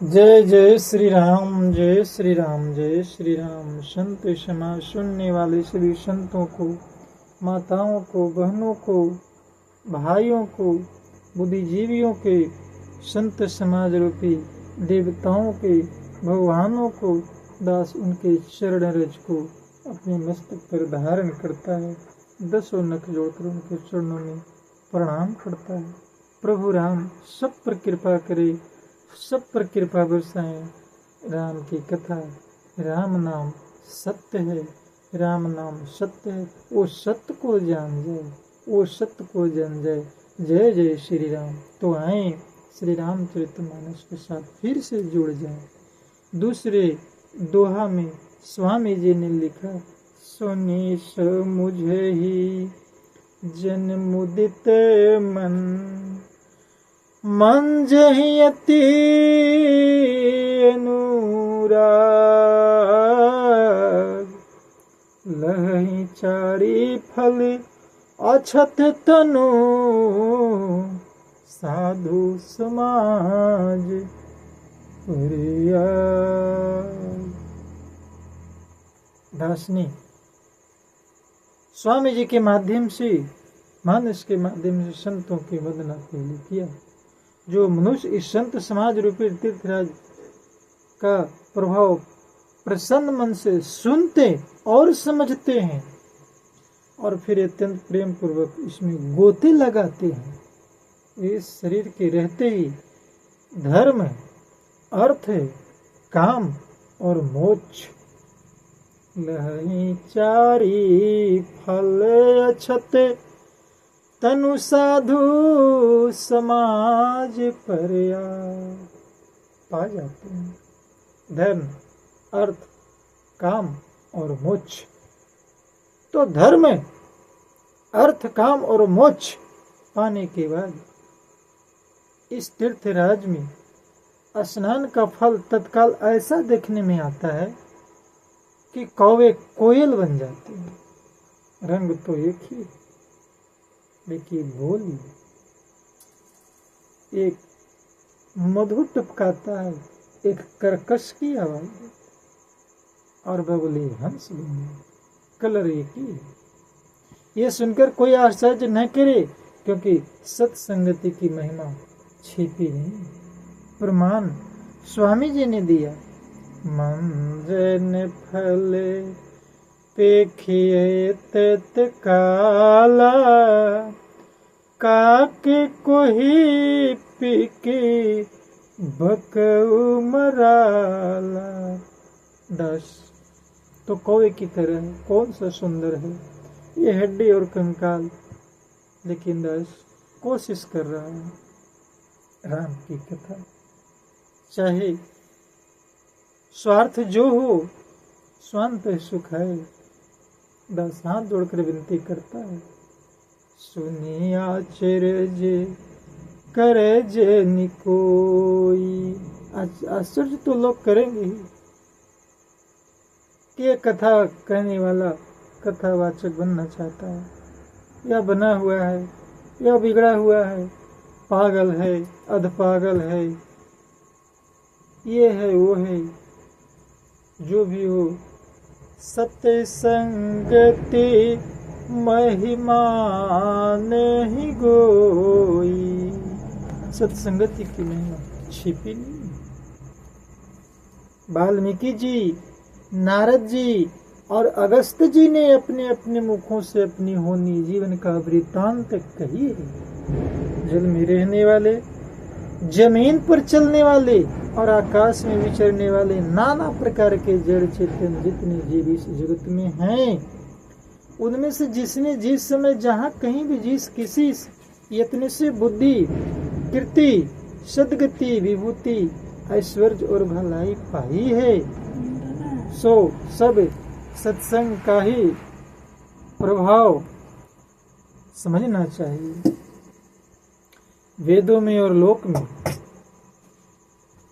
जय जय श्री राम, जय श्री राम, जय श्री राम। संत समाज सुनने वाले सभी संतों को, माताओं को, बहनों को, भाइयों को, बुद्धिजीवियों के, संत समाज रूपी देवताओं के, भगवानों को दास उनके चरण रज को अपने मस्तक पर धारण करता है। दसों नख जोड़कर उनके चरणों में प्रणाम करता है। प्रभु राम सब पर कृपा करे, सब पर कृपा बरसाए। राम की कथा, राम नाम सत्य है, राम नाम सत्य है। वो सत्य को जान जाए, वो सत्य को जान जाए। जय जय श्री राम। तो आए श्री रामचरितमानस के साथ फिर से जुड़ जाए। दूसरे दोहा में स्वामी जी ने लिखा, सुनी सो मुझे ही जन मुदित मन, मन जहि अति अनुराग, लहि चारि फल अछत तनु, साधु समाज परियाग। दासनी स्वामी जी के माध्यम से, मानस के माध्यम से संतों की वंदना पहले किया। जो मनुष्य इस संत समाज रूपी तीर्थराज का प्रभाव प्रसन्न मन से सुनते और समझते हैं और फिर अत्यंत प्रेम पूर्वक इसमें गोते लगाते हैं, इस शरीर के रहते ही धर्म, अर्थ, काम और मोक्ष, लहि चारि फल अछत तनु, साधु समाज परियाग पा जाते हैं। धर्म, अर्थ, काम और मोक्ष। तो धर्म, अर्थ, काम और मोक्ष पाने के बाद इस तीर्थराज में स्नान का फल तत्काल ऐसा देखने में आता है कि कौवे कोयल बन जाते हैं। रंग तो एक ही, लेकिन बोली एक मधुर टपकाता है, एक कर्कश की आवाज, और बबली हंस बने, कलर एक ही है। यह सुनकर कोई आश्चर्य न करे, क्योंकि सत्संगति की महिमा छिपी नहीं। प्रमाण स्वामी जी ने दिया, मंजन फल पेखिए तत्काला, काके कोही पीके बकऊ मराला। दस तो कौवे की तरह कौन सा सुंदर है ये हड्डी और कंकाल, लेकिन दस कोशिश कर रहा है। राम की कथा, चाहे स्वार्थ जो हो, स्वांत सुख है। दस हाथ जोड़कर विनती करता है, सुनी आचर्य करे जे निकोई। आश्चर्य तो लोग करेंगे ही कि ये कथा कहने वाला कथावाचक बनना चाहता है, या बना हुआ है, या बिगड़ा हुआ है, पागल है, अधपागल है, ये है वो है। जो भी हो, सत्य संगति महिमा नहीं गोई। सत्संगति की महिमा छिपी नहीं। वाल्मीकि जी, नारद जी और अगस्त जी ने अपने अपने मुखों से अपनी होनी जीवन का वृत्तांत कही है। जल में रहने वाले, जमीन पर चलने वाले और आकाश में विचरने वाले नाना प्रकार के जड़ चेतन जितने जीव इस जगत में हैं, उनमें से जिसने जिस समय जहाँ कहीं भी जिस किसी यत्न से बुद्धि, कीर्ति, सद्गति, विभूति, ऐश्वर्य और भलाई पाई है, सो सब सत्संग का ही प्रभाव समझना चाहिए। वेदों में और लोक में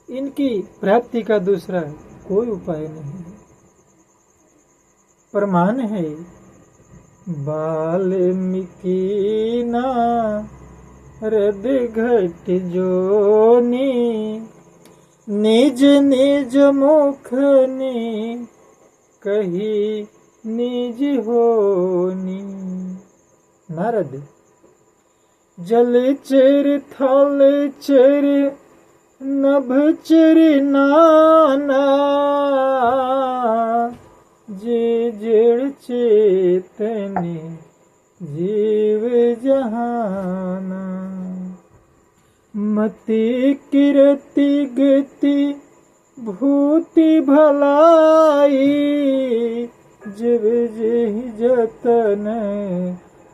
इनकी प्राप्ति का दूसरा कोई उपाय नहीं है। प्रमाण है वाल्मीकि ना हृदय घट जोनी निज निज मुख ने कही निज होनी। नारद जलचर थलचर नभचर नाना, जे जड़ चेतने जीव जहाना। मति किरति गति भूति भलाई, जीव जेहि जतन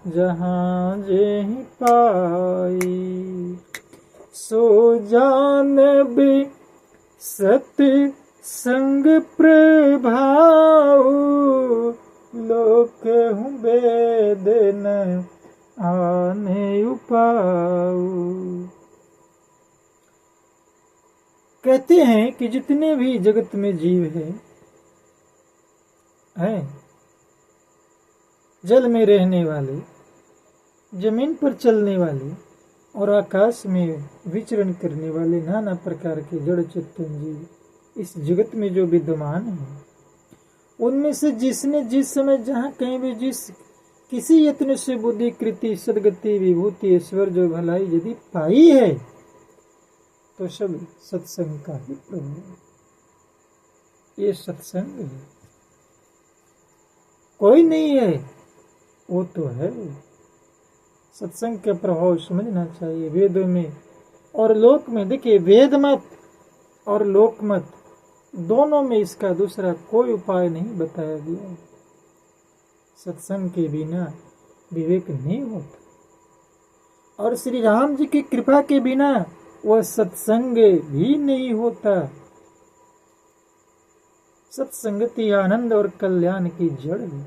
जहाँ जेहि पाई। सो जान बे सत संग प्रभाऊ, लोक हूँ वेद न आने उपाऊ। कहते हैं कि जितने भी जगत में जीव हैं, जल में रहने वाले, जमीन पर चलने वाले और आकाश में विचरण करने वाले नाना प्रकार के जड़ चेतन जीव इस जगत में जो विद्यमान है, उनमें से जिसने जिस समय जहाँ कहीं भी जिस किसी यत्न से बुद्धि कृति सदगति विभूति ऐश्वर्य भलाई यदि पाई है, तो सब सत्संग का ही प्रभाव है। ये सत्संग है, कोई नहीं है, वो तो है। सत्संग का प्रभाव समझना चाहिए। वेदों में और लोक में, देखिए वेद मत और लोक मत दोनों में इसका दूसरा कोई उपाय नहीं बताया गया है। सत्संग के बिना विवेक नहीं होता, और श्री राम जी की कृपा के बिना वह सत्संग भी नहीं होता। सत्संगति आनंद और कल्याण की जड़ है।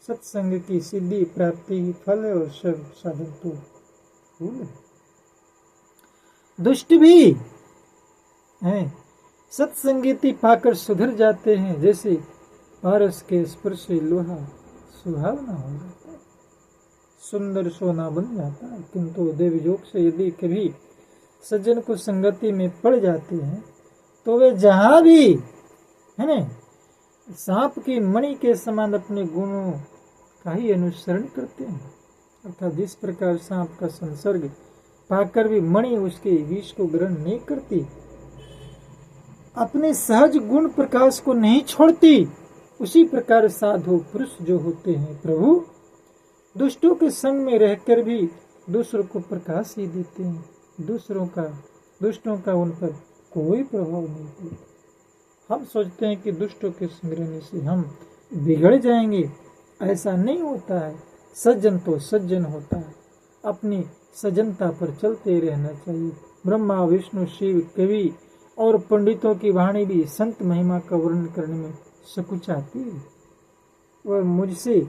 सत्संग की सिद्धि प्राप्ति ही फल है और सब साधन तो फूल है। दुष्ट भी हैं, सत्संगति पाकर सुधर जाते हैं। जैसे पारस के स्पर्श से लोहा सुहावना हो जाता है, सुंदर सोना बन जाता है। किंतु देवयोग से यदि कभी सज्जन को संगति में पड़ जाते हैं, तो वे जहां भी है ना सांप की मणि के समान अपने गुणों का ही अनुसरण करते हैं। अर्थात जिस प्रकार सांप का संसर्ग पाकर भी मणि उसके विष को ग्रहण नहीं करती, अपने सहज गुण प्रकाश को नहीं छोड़ती, उसी प्रकार साधु पुरुष जो होते हैं प्रभु दुष्टों के संग में रहकर भी दूसरों को प्रकाश ही देते हैं। दुष्टों का उन पर कोई प्रभाव नहीं पड़ता। हम सोचते हैं कि दुष्टों के संग रहने से हम बिगड़ जाएंगे, ऐसा नहीं होता है। सज्जन तो सज्जन होता है, अपनी सज्जनता पर चलते रहना चाहिए। ब्रह्मा विष्णु शिव कवि और पंडितों की वाणी भी संत महिमा का वर्णन करने में सकुचाती है। वह मुझसे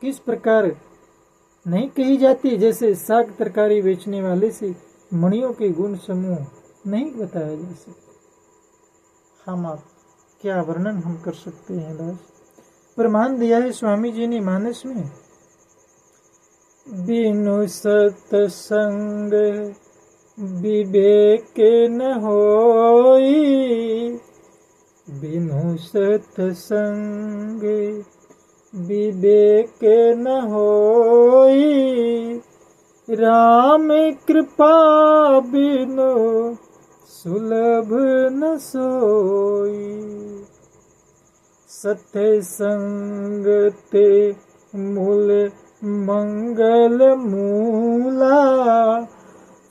किस प्रकार नहीं कही जाती, जैसे साग तरकारी बेचने वाले से मणियों के गुण समूह नहीं बताया जा सकता। हम आप क्या वर्णन हम कर सकते हैं दास। प्रमाण दिया है स्वामी जी ने मानस में, बिनु सत्संग विवेक न होई, बिनु सत्संग विवेक न होई, राम कृपा बिनु सुलभ न सोई। सत्संग ते मूल मंगल मूला,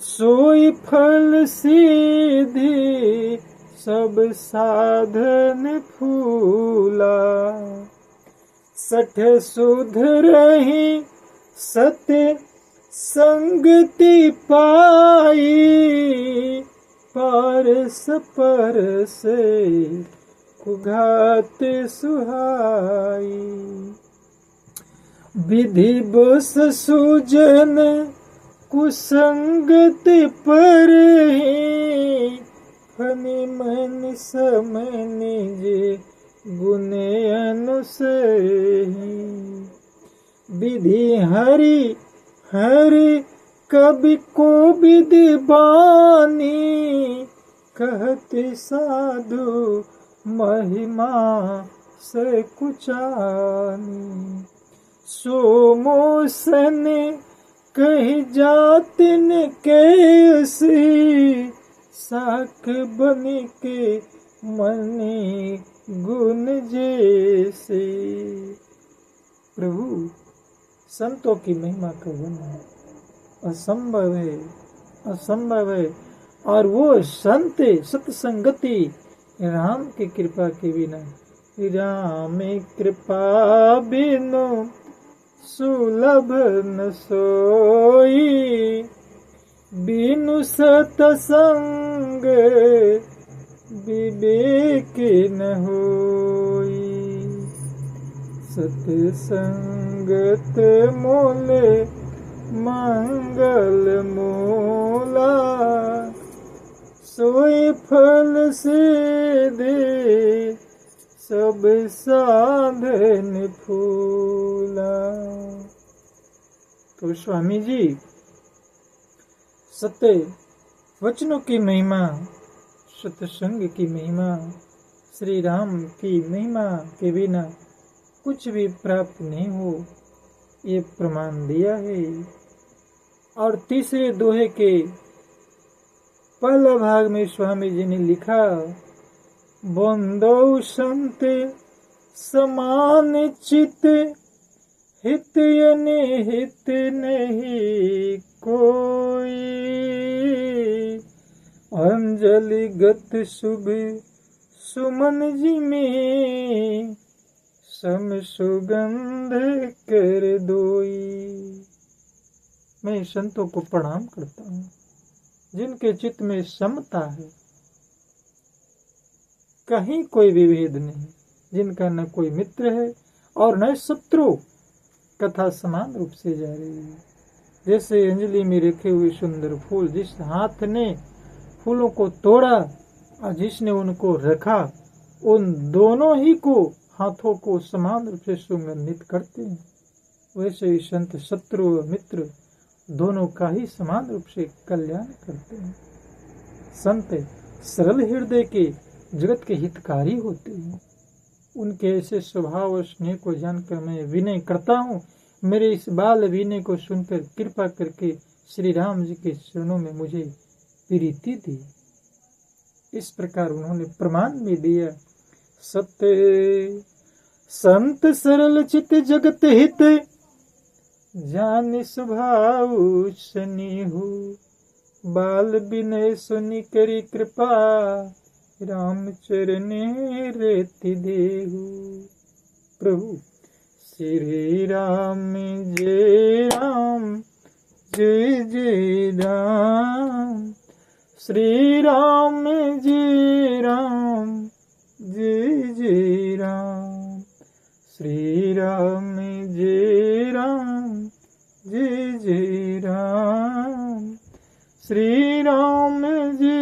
सोई फल सीधी सब साधन फूला। सठ सुध रही सत्य संगति पाई, पारस परस कुघात सुहाई। विधि बस सुजन कुसंगत पर ही, फनि मन सम निज गुण अनुसही। विधि हरि हरि कवि को विधि बानी, कहते साधु महिमा से कुचानी। सोमोसन कही जातिन के सी, साख बनी के मनी गुण जैसे। प्रभु संतों की महिमा का वर्णन असंभव है, असंभव है। और वो संत सत्संगति राम की कृपा के बिना, राम कृपा बिनु सुलभ न सोई, बिनु सतसंग विवेक न होई। सतसंगत मूल मंगल मूला, सोई फल से दे सब साधन फूला। तो स्वामी जी सत्य वचनों की महिमा, सत्संग की महिमा, श्री राम की महिमा के बिना कुछ भी प्राप्त नहीं हो, ये प्रमाण दिया है। और तीसरे दोहे के पहला भाग में स्वामी जी ने लिखा, बंदो संत समान चित, हित अनिहित नहीं कोई, अंजलि गत शुभ सुमन जी में, सम सुगंध कर दोई। मैं संतों को प्रणाम करता हूँ जिनके चित्त में समता है, कहीं कोई विभेद नहीं, जिनका न कोई मित्र है और न शत्रु, कथा समान रूप से जा रही है। जैसे अंजलि में रखे हुए सुंदर फूल, जिस हाथ ने फूलों को तोड़ा और जिसने उनको रखा, उन दोनों ही को हाथों को समान रूप से सुगंधित करते हैं। वैसे ही संत शत्रु और मित्र दोनों का ही समान रूप से कल्याण करते हैं। संत सरल हृदय के जगत के हितकारी होते हैं। उनके ऐसे स्वभाव और स्नेह को जानकर मैं विनय करता हूँ, मेरे इस बाल विनय को सुनकर कृपा करके श्री राम जी के चरणों में मुझे प्रीति दी। इस प्रकार उन्होंने प्रमाण भी दिया। सत्य संत सरल चित जगत हित, जान स्वभाव स्नेहु, बाल विनय सुनि करी कृपा, राम चरणे रेति देहु। प्रभु श्री राम जय राम, जय जय राम, श्री राम जय राम, जय जय राम, श्री राम जय राम, जय जय राम, श्री राम जय